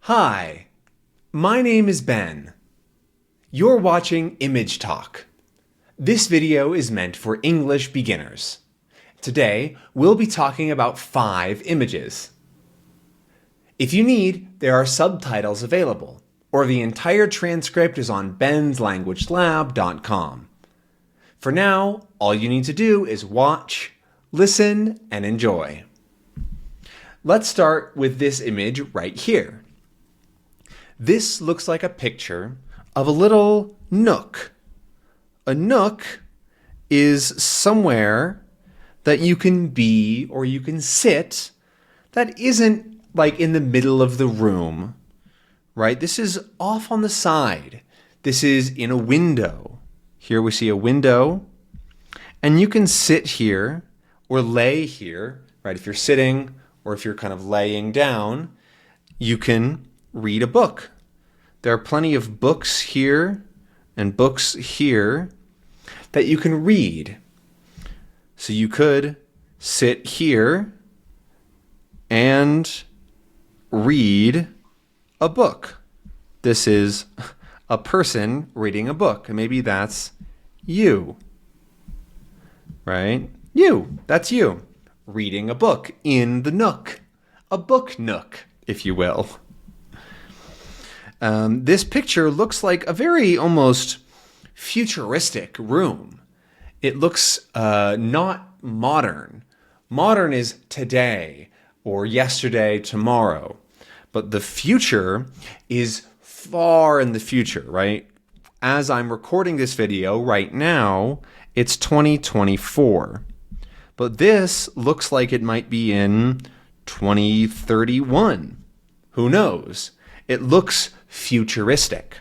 Hi, my name is Ben. You're watching Image Talk. This video is meant for English beginners. Today, we'll be talking about 5 images. If you need, there are subtitles available, or the entire transcript is on benslanguagelab.com. For now, all you need to do is watch, listen, and enjoy. Let's start with this image right here. This looks like a picture of a little nook. A nook is somewhere that you can be or you can sit that isn't like in the middle of the room, right? This is off on the side. This is in a window. Here we see a window, and you can sit here or lay here, right? If you're sitting or if you're kind of laying down, you can read a book. There are plenty of books here and books here that you can read. So you could sit here and read a book. This is a person reading a book, and maybe that's you, right? That's you, reading a book in the nook, a book nook, if you will. This picture looks like a very almost futuristic room. It looks not modern. Modern is today or yesterday, tomorrow. But the future is far in the future, right? As I'm recording this video right now, it's 2024. But this looks like it might be in 2031. Who knows? It looks futuristic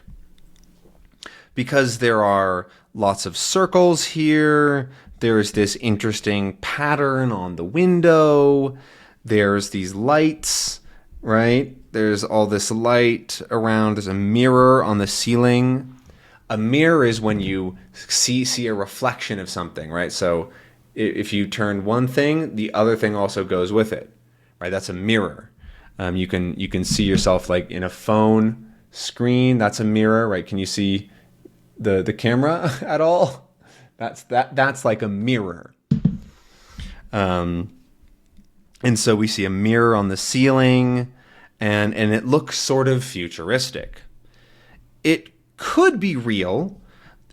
because there are lots of circles here. There's this interesting pattern on the window. There's these lights, right? There's all this light around. There's a mirror on the ceiling. A mirror is when you see a reflection of something, right? So if you turn one thing, the other thing also goes with it, right? That's a mirror. You can see yourself like in a phone screen. That's a mirror, right? Can you see the camera at all? That's like a mirror. And so we see a mirror on the ceiling, and it looks sort of futuristic. It could be real.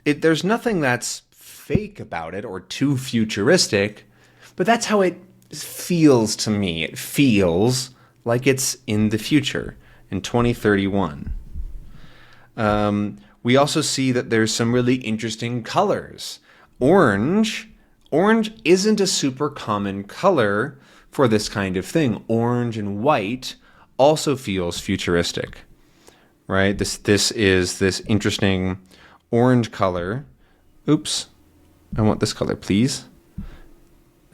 There's nothing that's fake about it or too futuristic, but that's how it feels to me. It feels like it's in the future, in 2031. We also see that there's some really interesting colors. Orange isn't a super common color for this kind of thing. Orange and white also feels futuristic, right? This is this interesting orange color. Oops, I want this color, please.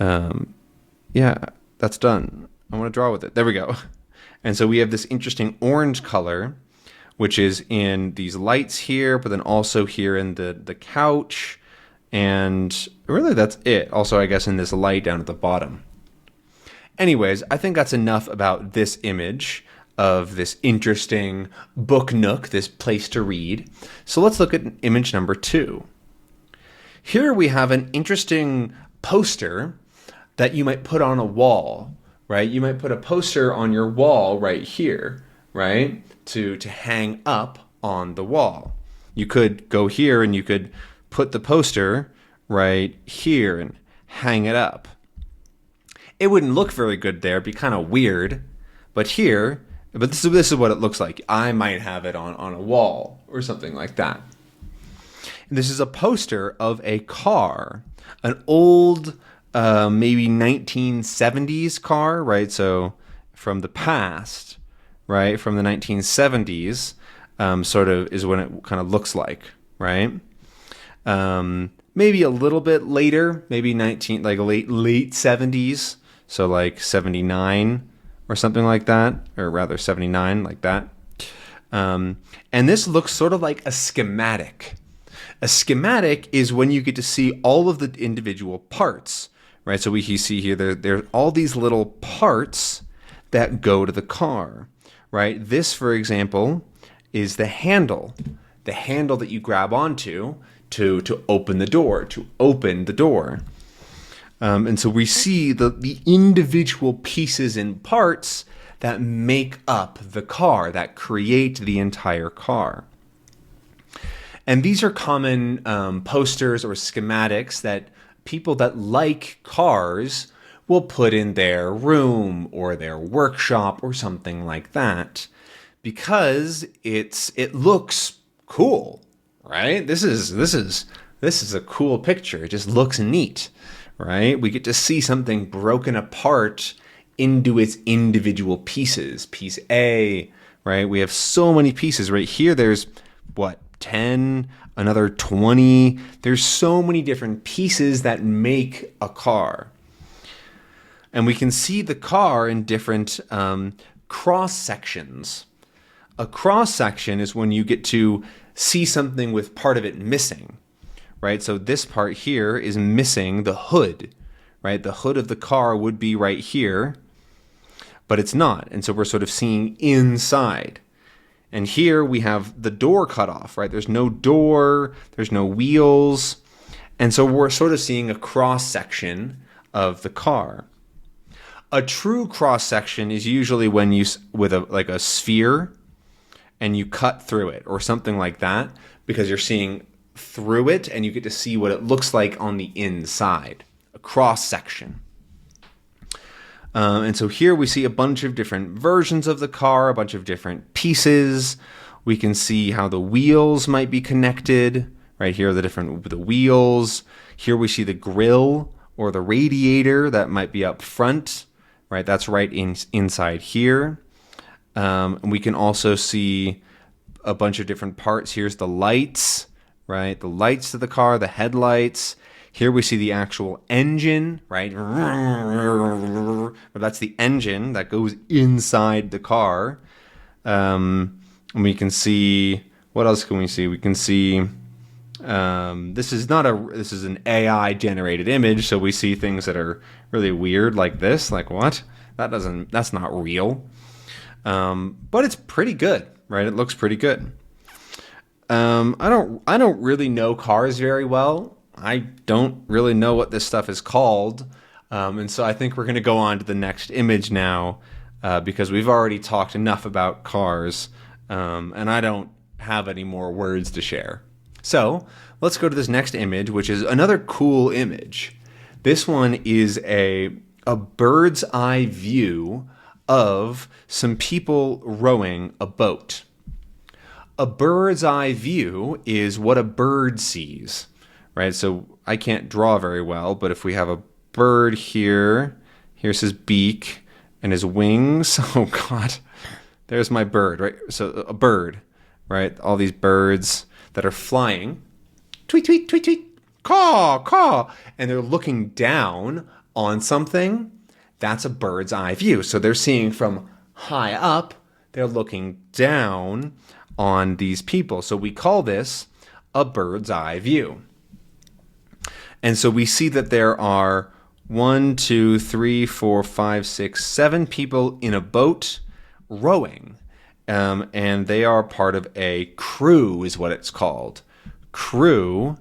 Yeah, that's done. I want to draw with it. There we go. And so we have this interesting orange color, which is in these lights here, but then also here in the couch. And really that's it. Also, I guess in this light down at the bottom. Anyways, I think that's enough about this image of this interesting book nook, this place to read. So let's look at image number 2. Here we have an interesting poster that you might put on a wall, right? You might put a poster on your wall right here, right? To hang up on the wall. You could go here and you could put the poster right here and hang it up. It wouldn't look very good there. It'd be kind of weird. But this is what it looks like. I might have it on a wall or something like that. And this is a poster of a car, an old maybe 1970s car, right? So from the past, right? From the 1970s, sort of is when it kind of looks like, right? Maybe a little bit later, maybe late 70s, so like 79 or something like that, or rather 79, like that. And this looks sort of like a schematic. A schematic is when you get to see all of the individual parts, right? So we see here there are all these little parts that go to the car, right? This, for example, is the handle that you grab onto to open the door, and so we see the individual pieces and parts that make up the car, that create the entire car. And these are common posters or schematics that people that like cars will put in their room or their workshop or something like that, because it looks cool, right? This is a cool picture. It just looks neat, right? We get to see something broken apart into its individual pieces. Piece A, right? We have so many pieces right here. There's 10, another 20. There's so many different pieces that make a car. And we can see the car in different cross sections. A cross section is when you get to see something with part of it missing, right? So this part here is missing the hood, right? The hood of the car would be right here, but it's not. And so we're sort of seeing inside. And here we have the door cut off, right? There's no door, there's no wheels. And so we're sort of seeing a cross section of the car. A true cross section is usually when you, with a sphere, and you cut through it or something like that, because you're seeing through it and you get to see what it looks like on the inside, a cross section. And so here we see a bunch of different versions of the car, a bunch of different pieces. We can see how the wheels might be connected. Right here are the wheels. Here we see the grille or the radiator that might be up front. Right, that's right inside here. And we can also see a bunch of different parts. Here's the lights, right? The lights of the car, the headlights. Here we see the actual engine, right? That's the engine that goes inside the car. And we can see, what else can we see? We can see, this is an AI generated image. So we see things that are really weird like this, like what? That's not real. But it's pretty good, right? It looks pretty good. I don't really know cars very well. I don't really know what this stuff is called. And so I think we're going to go on to the next image now, because we've already talked enough about cars, and I don't have any more words to share. So let's go to this next image, which is another cool image. This one is a bird's eye view of some people rowing a boat. A bird's eye view is what a bird sees, right? So I can't draw very well, but if we have a bird here, here's his beak and his wings. Oh God, there's my bird, right? So a bird, right? All these birds that are flying, tweet, tweet, tweet, tweet, caw, caw, and they're looking down on something. That's a bird's eye view. So they're seeing from high up, they're looking down on these people. So we call this a bird's eye view. And so we see that there are 1, 2, 3, 4, 5, 6, 7 people in a boat rowing. And they are part of a crew, is what it's called. Crew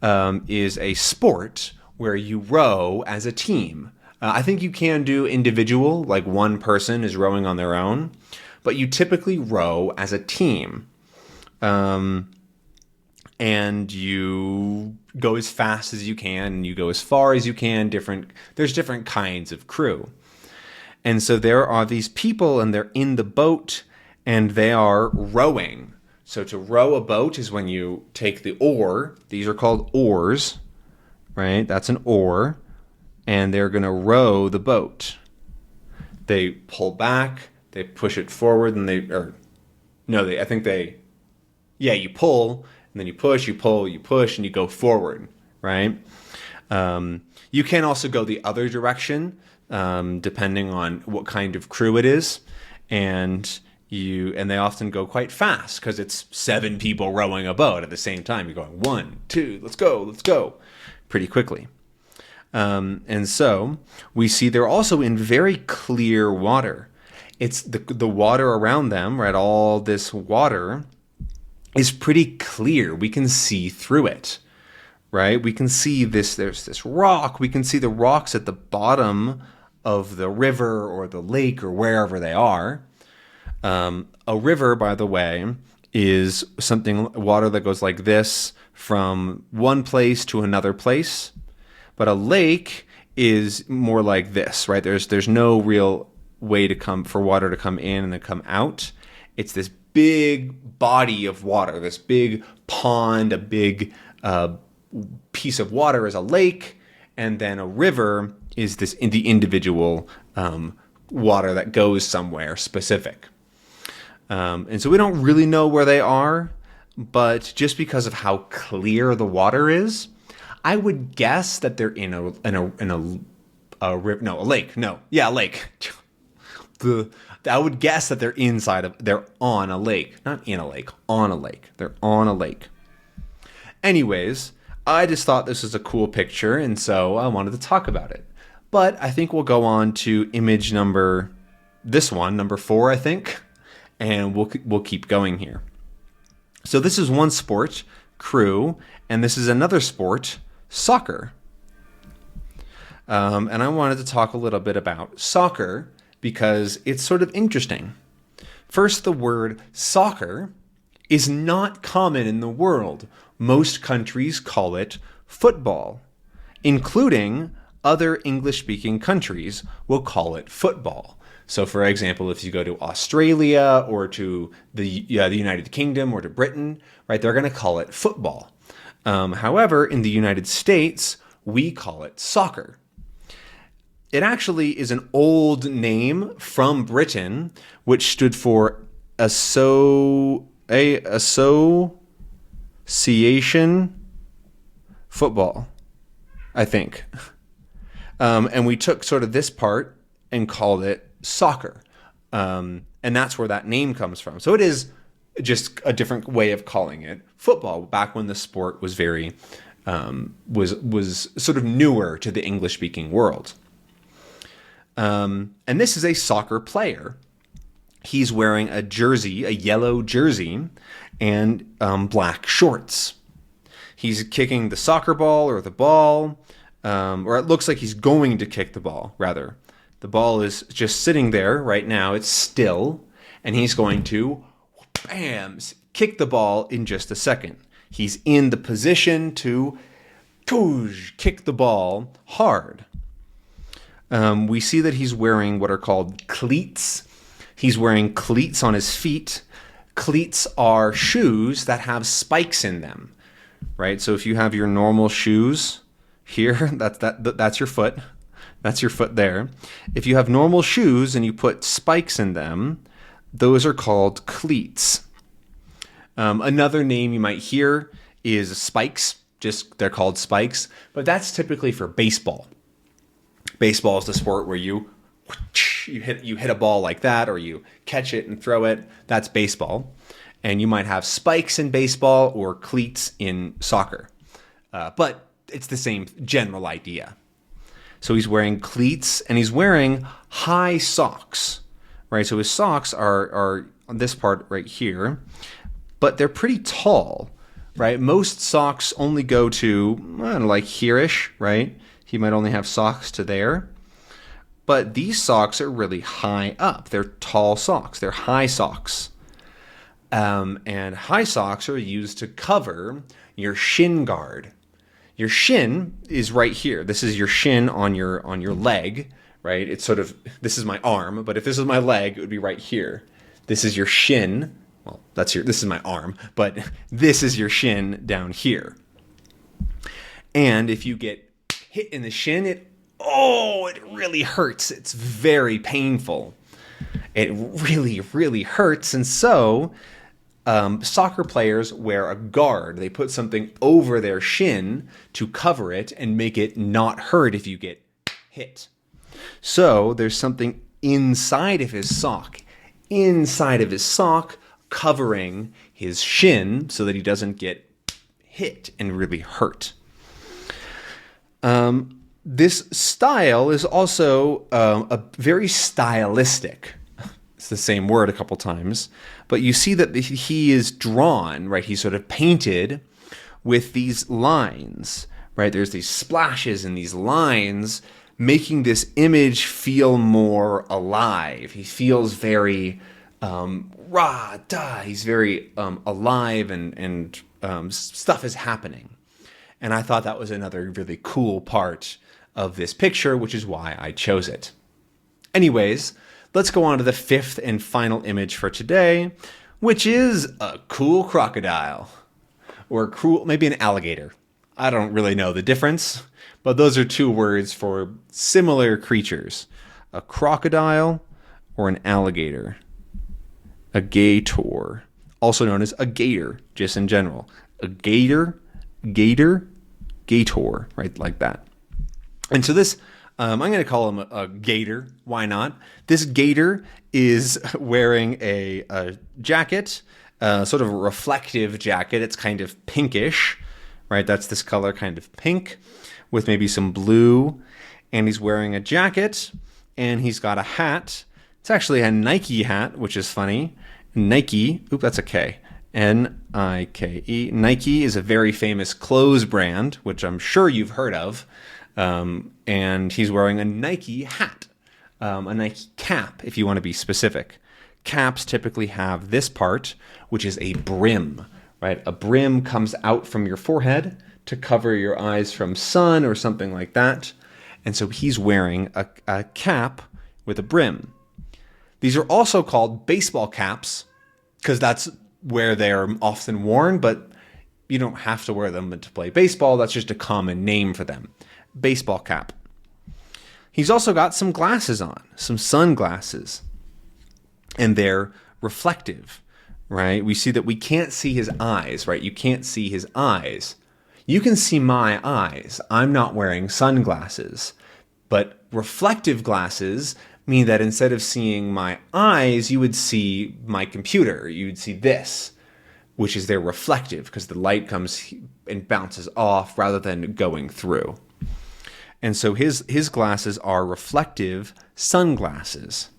is a sport where you row as a team. I think you can do individual, like one person is rowing on their own, but you typically row as a team. And you go as fast as you can, and you go as far as you can. There's different kinds of crew. And so there are these people, and they're in the boat, and they are rowing. So to row a boat is when you take the oar. These are called oars, right? That's an oar. And they're going to row the boat. They pull back, they push it forward, and you pull, and then you push, you pull, you push, and you go forward, right? You can also go the other direction, depending on what kind of crew it is, and they often go quite fast because it's 7 people rowing a boat at the same time. You're going 1, 2, let's go, pretty quickly. And so we see they're also in very clear water. it's the water around them, right? All this water is pretty clear. We can see through it, right? We can see this, there's this rock. We can see the rocks at the bottom of the river or the lake or wherever they are. A river, by the way, is water that goes like this from one place to another place. But a lake is more like this, right? There's no real way for water to come in and then come out. It's this big body of water, this big pond, a big piece of water is a lake, and then a river is the individual water that goes somewhere specific. And so we don't really know where they are, but just because of how clear the water is, I would guess that they're in a lake. No, yeah, a lake. I would guess that they're on a lake, not in a lake, on a lake. They're on a lake. Anyways, I just thought this was a cool picture, and so I wanted to talk about it. But I think we'll go on to image number 4, I think, and we'll keep going here. So this is one sport, crew, and this is another sport, soccer. And I wanted to talk a little bit about soccer because it's sort of interesting. First, the word soccer is not common in the world. Most countries call it football, including other English-speaking countries will call it football. So, for example, if you go to Australia or to the United Kingdom or to Britain, right, they're going to call it football. However, in the United States, we call it soccer. It actually is an old name from Britain, which stood for Association Football, I think. And we took sort of this part and called it soccer. And that's where that name comes from. So it is just a different way of calling it football back when the sport was very was sort of newer to the English-speaking world. And this is a soccer player. He's wearing a yellow jersey, and black shorts. He's kicking the soccer ball or the ball, or it looks like he's going to kick the ball, rather. The ball is just sitting there right now. It's still, and he's going to, bam, kick the ball in just a second. He's in the position to kick the ball hard. We see that he's wearing what are called cleats. He's wearing cleats on his feet. Cleats are shoes that have spikes in them, right? So if you have your normal shoes here, that's your foot. That's your foot there. If you have normal shoes and you put spikes in them, those are called cleats. Another name you might hear is spikes. They're called spikes, but that's typically for baseball. Baseball is the sport where you hit a ball like that, or you catch it and throw it. That's baseball. And you might have spikes in baseball or cleats in soccer. But it's the same general idea. So he's wearing cleats and he's wearing high socks, right? So his socks are on this part right here, but they're pretty tall, right? Most socks only go to, like here-ish, right? He might only have socks to there. But these socks are really high up. They're tall socks. They're high socks. And high socks are used to cover your shin guard. Your shin is right here. This is your shin on your leg, right? It's sort of, this is my arm, but if this is my leg, it would be right here. This is your shin. Well, this is my arm, but this is your shin down here. And if you get hit in the shin, it really hurts. It's very painful. It really, really hurts. And so soccer players wear a guard. They put something over their shin to cover it and make it not hurt if you get hit. So there's something inside of his sock, covering his shin so that he doesn't get hit and really hurt. This style is also a very stylistic. It's the same word a couple times. But you see that he is drawn, right? He's sort of painted with these lines, right? There's these splashes and these lines making this image feel more alive. He feels very he's very alive and stuff is happening. And I thought that was another really cool part of this picture, which is why I chose it. Anyways, let's go on to the fifth and final image for today, which is a cool crocodile. Or maybe an alligator. I don't really know the difference, but those are two words for similar creatures. A crocodile or an alligator. A gator, also known as a gator, just in general. A gator, gator, right, like that. And so this, I'm going to call him a gator. Why not? This gator is wearing a jacket, sort of a reflective jacket. It's kind of pinkish, right? That's this color, kind of pink, with maybe some blue. And he's wearing a jacket, and he's got a hat. It's actually a Nike hat, which is funny. Nike, that's a K. Nike. Nike is a very famous clothes brand, which I'm sure you've heard of. And he's wearing a Nike hat, a Nike cap, if you want to be specific. Caps typically have this part, which is a brim, right? A brim comes out from your forehead to cover your eyes from sun or something like that. And so he's wearing a cap with a brim. These are also called baseball caps because that's where they're often worn, but you don't have to wear them to play baseball. That's just a common name for them. Baseball cap. He's also got some glasses on, some sunglasses, and they're reflective, right? We see that we can't see his eyes, right? You can't see his eyes. You can see my eyes. I'm not wearing sunglasses, but reflective glasses mean that instead of seeing my eyes, you would see my computer. You would see this, which is they're reflective because the light comes and bounces off rather than going through. And so his glasses are reflective sunglasses.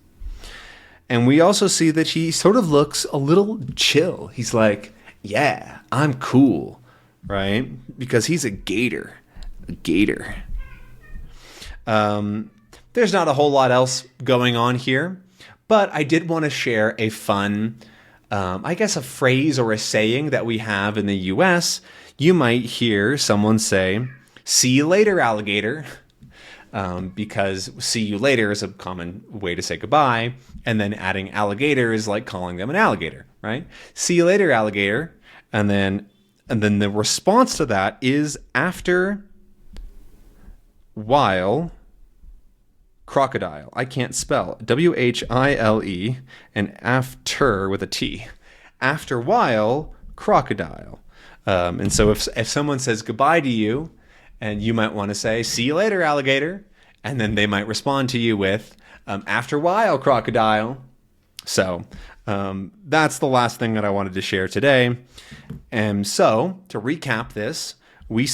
And we also see that he sort of looks a little chill. He's like, yeah, I'm cool, right? Because he's a gator. A gator. There's not a whole lot else going on here, but I did want to share a fun, I guess a phrase or a saying that we have in the US. You might hear someone say, "See you later, alligator," because see you later is a common way to say goodbye, and then adding alligator is like calling them an alligator, right? See you later, alligator. And then the response to that is after, while, crocodile. I can't spell. W-H-I-L-E and after with a T. After while, crocodile. And so if someone says goodbye to you, and you might want to say, "See you later, alligator," and then they might respond to you with, "After while, crocodile." So that's the last thing that I wanted to share today. And so to recap this, we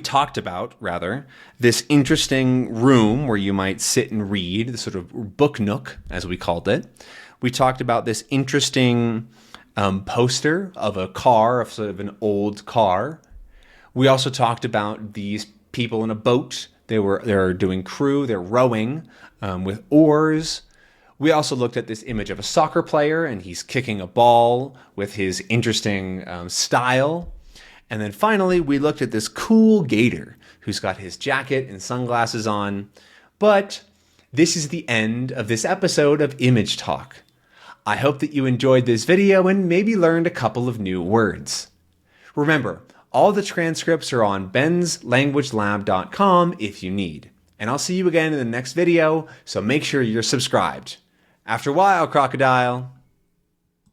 talked about this interesting room where you might sit and read, the sort of book nook, as we called it. We talked about this interesting poster of a car, of sort of an old car. We also talked about these people in a boat. They're doing crew, they're rowing with oars. We also looked at this image of a soccer player, and he's kicking a ball with his interesting style. And then finally, we looked at this cool gator who's got his jacket and sunglasses on. But this is the end of this episode of Image Talk. I hope that you enjoyed this video and maybe learned a couple of new words. Remember, all the transcripts are on benslanguagelab.com if you need. And I'll see you again in the next video, so make sure you're subscribed. After a while, crocodile.